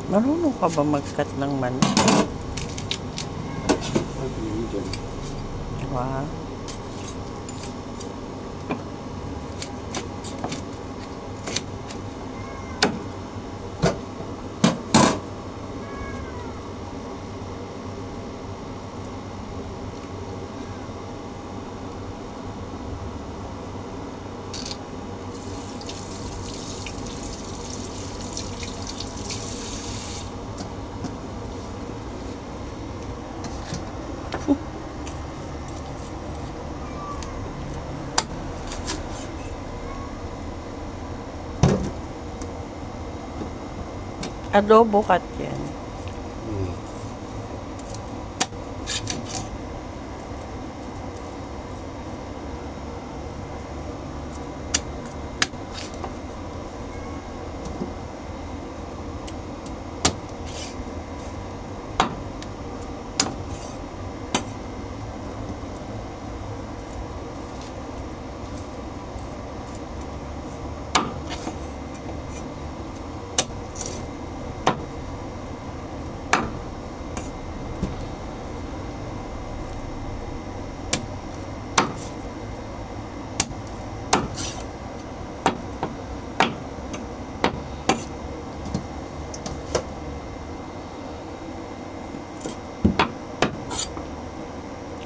Marunong ka ba mag-cut ng manok? Wow. Adobo cut yan.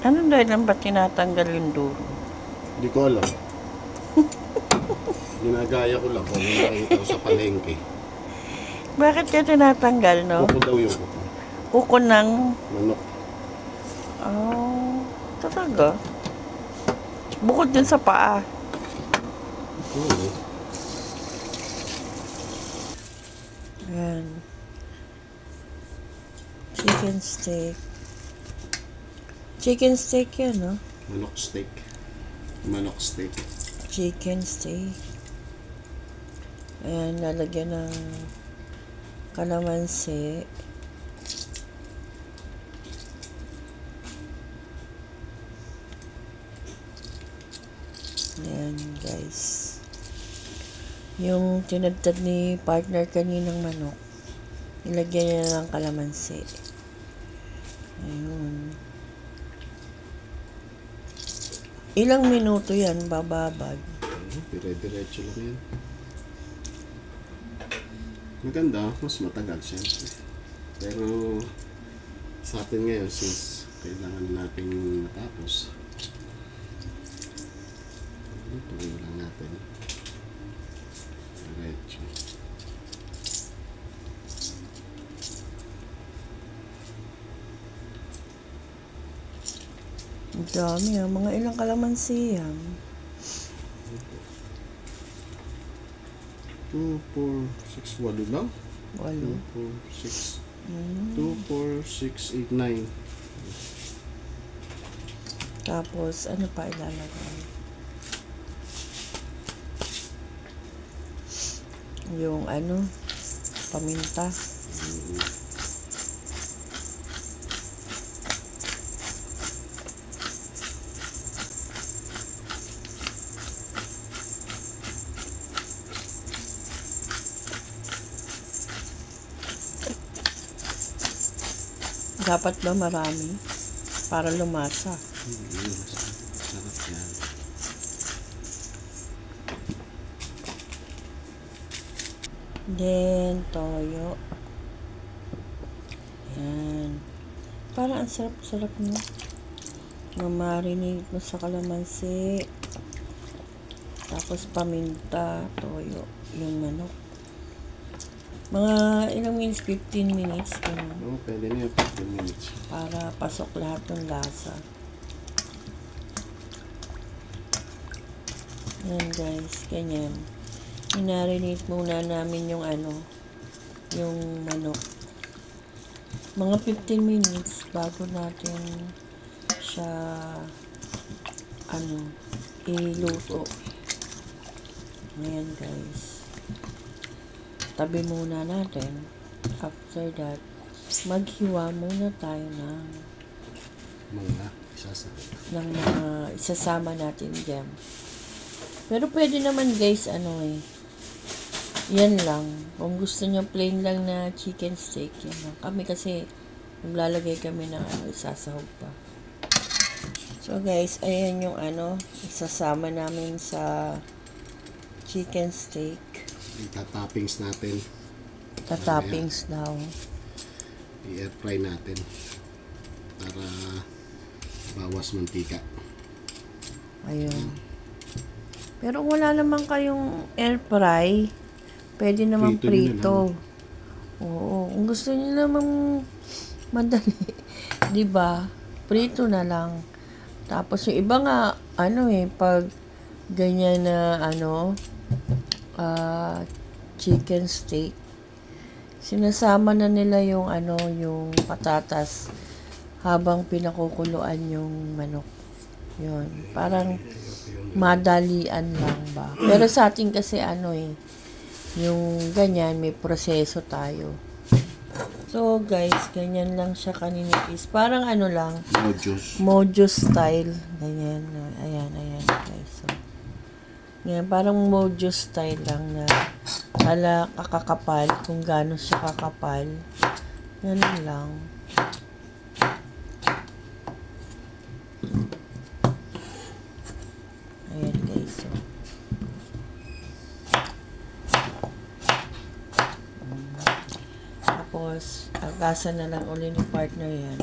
Anong dahilan ba tinatanggal yung dulo? Hindi ko alam. Ginagaya ko lang kung nakita ko sa palengke. Bakit ka tinatanggal, no? Kuko daw yung kuko. Kuko ng... Manok. Oh, talaga? Bukod din sa paa. Oo. Ayan. Chicken steak. Chicken steak yan, no? Manok steak. Manok steak. Chicken steak. Ayan, lalagyan ng kalamansi. Ayan, guys. Yung tinadtad ni partner kaninang manok, ilagyan niya ng kalamansi. Ayun. Ilang minuto yan, bababad. Dire-diretso lang yan. Maganda, mas matagal siyempre. Pero sa atin ngayon, since kailangan natin matapos, tuloy lang natin. Diretso. Ang dami, mga ilang kalamansi yan. 2, 4, 6, 8 lang. 2, Walo. 4, 6. 2, 4, 6, 8, 9. Tapos, ano pa ilalagay? Yung ano, paminta. Dapat ba marami? Para lumasa. Sarap yan. Then, toyo. Yan. Parang ang sarap-sarap mo. Mamarinate mo sa kalamansi. Tapos paminta, toyo, yung manok. Mga ilang minutes, 15 minutes. Ganun. Oo, pwede na yung 15 minutes. Para pasok lahat ng lasa. Yan guys, ganyan. Inarinate muna namin yung ano, yung manok. Mga 15 minutes bago natin siya ano, iluto. Ayan guys. Tabi muna natin. After that, maghiwa muna tayo ng Mga isasama natin dyan. Pero pwede naman guys, ano Yan lang. Kung gusto niyo plain lang na chicken steak, yan lang. Kami kasi, maglalagay kami ng isasahog pa. So guys, ayan yung isasama namin sa chicken steak. Itatoppings natin. Toppings daw. I-air fry natin para bawas mantika. Ayun. Pero wala naman kayong air fry. Pwede naman prito. Oo. Kung gusto niyo naman madali, 'di ba? Prito na lang. Tapos yung iba nga pag ganyan na chicken steak, sinasama na nila yung yung patatas habang pinakukuluan yung manok. Yun, parang madalian lang ba. Pero sa atin kasi yung ganyan may proseso tayo. So guys, ganyan lang siya kaninipis. Parang lang, Mojo style. Ganyan. Ayan guys. So, ganyan, parang Mojo style lang na kakakapal, kung gaano siya kakapal. Ganun lang. Ayan guys. So, tapos, agasan na lang uli ni partner yan.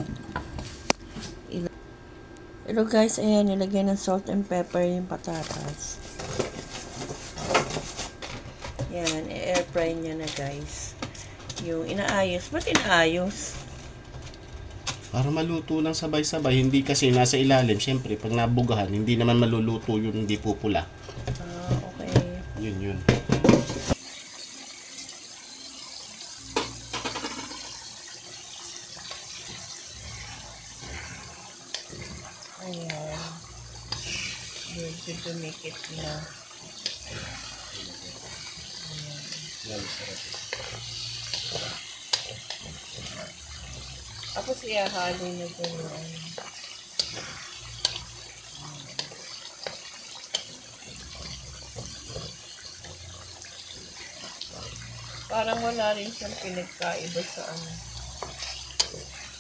Pero guys, ayan, nilagay ng salt and pepper yung patatas. Yan, i-air fry niya na guys. Yung inaayos. Ba't inaayos? Para maluto lang sabay-sabay. Hindi kasi nasa ilalim. Siyempre, pag nabugahan, hindi naman maluluto yung hindi pupula. Okay. Yun. Ayan. Medyo dumikit na. Yan, sarap. Tapos ihahalo na dun yung parang wala rin siyang pinagkaiba sa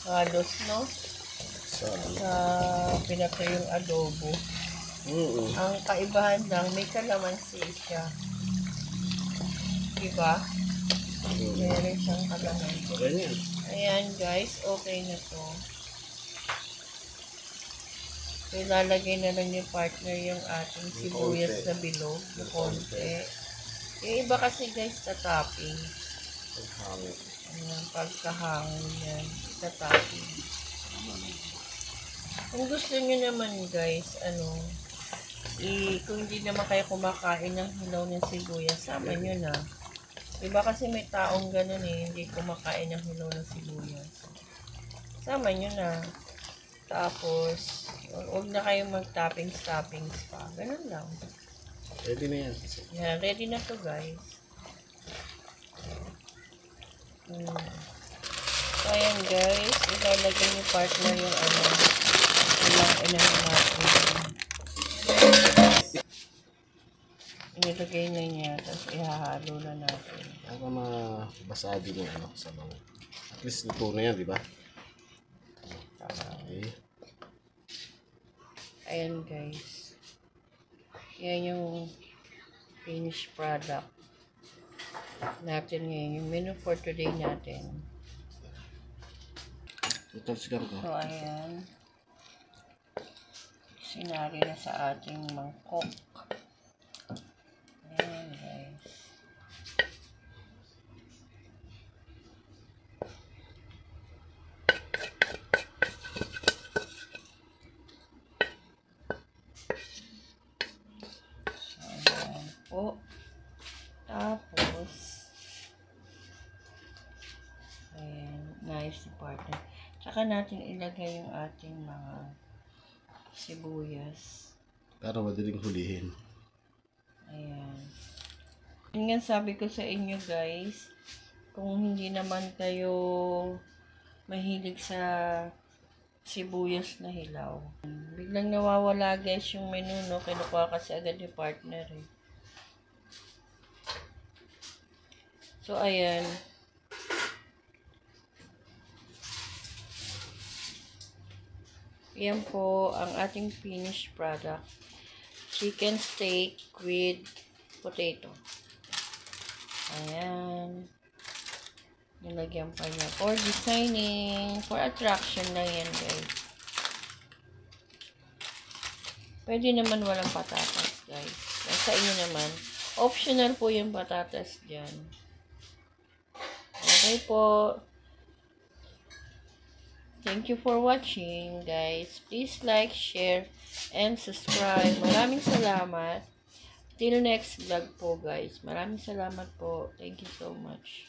halos, no? Sa pinakayong adobo. Ang kaibahan lang, may kalamansi siya. Diba? Meron siyang kalamansi. Ganyan. Ayan guys, okay na to. So, ilalagay na lang yung partner yung ating sibuyas na bilog. Yung konti. Yung iba kasi guys, tatapping. Ayan, pagkahangin yan. Tatapping. Kung gusto nyo naman guys, kung hindi naman kayo kumakain ng hilaw ng sibuyas, sama nyo na. Diba kasi may taong ganun hindi kumakain ng hilaw ng sibuyas. Sama nyo na. Tapos, huwag na kayong mag-toppings pa. Ganun lang. Ready na yan. Yan, ready na to guys. So, ayan guys. Ilalagay niyo partner yung ilang natin. Inilagay na niya. Tapos ihahalo na natin. Para mabasa din yung sa mga. At least luto na yan, di ba? Okay. Ayan guys. Yan yung finished product natin ngayon. Yung menu for today natin. Ito sigar ko. So, ayan. Sinari na sa ating mangkok. Ayan guys. Ayan po. Tapos, ayan, nice partner. Tsaka natin ilagay yung ating mga sibuyas. Para madaling hulihin. Ayan. Yun nga sabi ko sa inyo guys, kung hindi naman kayo mahilig sa sibuyas na hilaw. Biglang nawawala guys yung menu, no? Kinukuha kasi agad yung partner So, ayan. Yan po ang ating finished product. Chicken steak with potato. Ayan. Nilagyan pa niya. For designing, for attraction lang yan, guys. Pwede naman walang patatas, guys. Sa inyo naman. Optional po yung patatas dyan. Okay po. Thank you for watching, guys. Please like, share, and subscribe. Maraming salamat. Till next vlog po, guys. Maraming salamat po. Thank you so much.